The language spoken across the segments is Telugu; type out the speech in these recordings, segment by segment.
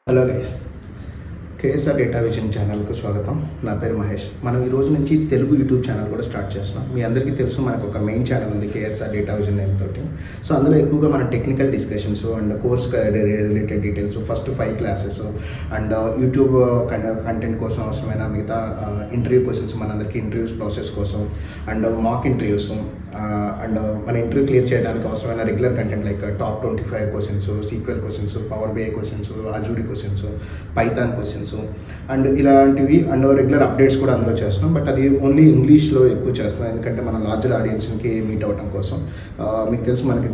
Hello guys, KSR data vision ఛానల్కు స్వాగతం. నా పేరు మహేష్. మనం ఈ రోజు నుంచి తెలుగు యూట్యూబ్ ఛానల్ కూడా స్టార్ట్ చేస్తున్నాం. మీ అందరికీ తెలుసు, మనకు ఒక మెయిన్ ఛానల్ ఉంది కేఎస్ఆర్ డేటా విజన్ నేమ్ తోటి. సో అందులో ఎక్కువగా మన technical discussions and course related details, first 5 classes and YouTube content కోసం అవసరమైన మిగతా ఇంటర్వ్యూ క్వశ్చన్స్, మనందరికీ ఇంటర్వ్యూస్ ప్రాసెస్ కోసం అండ్ మాక్ ఇంటర్వ్యూస్ అండ్ మన ఇంటర్వ్యూ క్లియర్ చేయడానికి అవసరమైన regular content like top 25 questions, SQL questions, power BI questions, Azure questions, Python questions and ఇలాంటివి అండ్ రెగ్యులర్ అప్డేట్స్ కూడా అందులో చేస్తున్నాం. బట్ అది ఓన్లీ ఇంగ్లీష్లో ఎక్కువ చేస్తున్నాం, ఎందుకంటే మన లార్జర్ ఆడియన్స్కి మీట్ అవ్వడం కోసం. మీకు తెలుసు, మనకి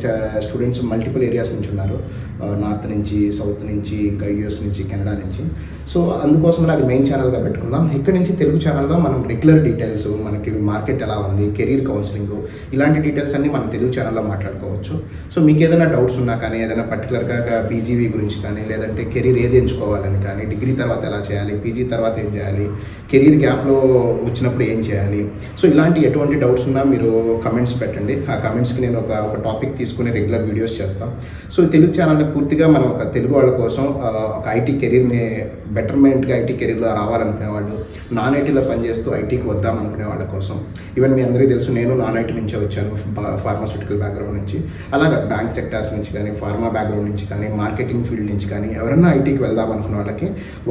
స్టూడెంట్స్ మల్టిపుల్ ఏరియాస్ నుంచి ఉన్నారు, నార్త్ నుంచి, సౌత్ నుంచి, ఇంకా యూఎస్ నుంచి, కెనడా నుంచి. సో అందుకోసం అది మెయిన్ ఛానల్గా పెట్టుకుందాం. ఇక్కడ నుంచి తెలుగు ఛానల్లో మనం రెగ్యులర్ డీటెయిల్స్, మనకి మార్కెట్ ఎలా ఉంది, కెరీర్ కౌన్సిలింగ్, ఇలాంటి డీటెయిల్స్ అన్నీ మనం తెలుగు ఛానల్లో మాట్లాడుకోవచ్చు. సో మీకు ఏదైనా డౌట్స్ ఉన్నా కానీ, ఏదైనా పర్టికులర్గా పీజీవీ గురించి కానీ, లేదంటే కెరీర్ ఏది ఎంచుకోవాలని కానీ, డిగ్రీ తర్వాత ఎలా చేయాలి, పీజీ తర్వాత ఏం చేయాలి, కెరీర్ గ్యాప్లో వచ్చినప్పుడు ఏం చేయాలి, సో ఇలాంటి ఎటువంటి డౌట్స్ ఉన్నా మీరు కమెంట్స్ పెట్టండి. ఆ కమెంట్స్కి నేను ఒక టాపిక్ తీసుకుని రెగ్యులర్ వీడియోస్ చేస్తాం. సో తెలుగు ఛానల్ని పూర్తిగా మనం ఒక తెలుగు వాళ్ళ కోసం ఒక ఐటీ కెరీర్ని బెటర్మెంట్గా ఐటీ కెరీర్లో రావాలనుకునే వాళ్ళు, నాన్ ఐటీలో పనిచేస్తూ ఐటీకి వద్దాం అనుకునే వాళ్ళ కోసం. ఈవెన్ మీ అందరికీ తెలుసు, నేను నాన్ ఐటీ నుంచే వచ్చాను, ఫార్మాస్యూటికల్ బ్యాక్గ్రౌండ్ నుంచి. అలాగే బ్యాంక్ సెక్టార్స్ నుంచి కానీ, ఫార్మా బ్యాక్గ్రౌండ్ నుంచి కానీ, మార్కెటింగ్ ఫీల్డ్ నుంచి కానీ, ఎవరైనా ఐటీకి వెళ్దాం అనుకున్న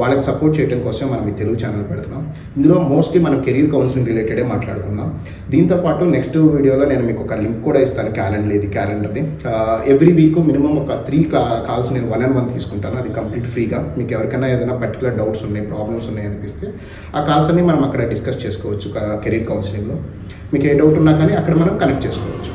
వాళ్ళకి సపోర్ట్ చేయడం కోసం మనం ఈ తెలుగు ఛానల్ పెడుతున్నాం. ఇందులో మోస్ట్లీ మనం కెరీర్ కౌన్సిలింగ్ రిలేటెడే మాట్లాడుకుందాం. దీంతోపాటు నెక్స్ట్ వీడియోలో నేను మీకు ఒక లింక్ కూడా ఇస్తాను, క్యాలెండర్ది. ఎవ్రీ వీక్ మినిమం ఒక 3 కాల్స్ నేను 1-on-1 తీసుకుంటాను, అది కంప్లీట్ ఫ్రీగా. మీకు ఎవరికైనా ఏదైనా పర్టికులర్ డౌట్స్ ఉన్నాయి, ప్రాబ్లమ్స్ ఉన్నాయి అనిపిస్తే ఆ కాల్స్ అన్ని మనం అక్కడ డిస్కస్ చేసుకోవచ్చు. కెరీర్ కౌన్సిలింగ్లో మీకు ఏ డౌట్ ఉన్నా కానీ అక్కడ మనం కనెక్ట్ చేసుకోవచ్చు.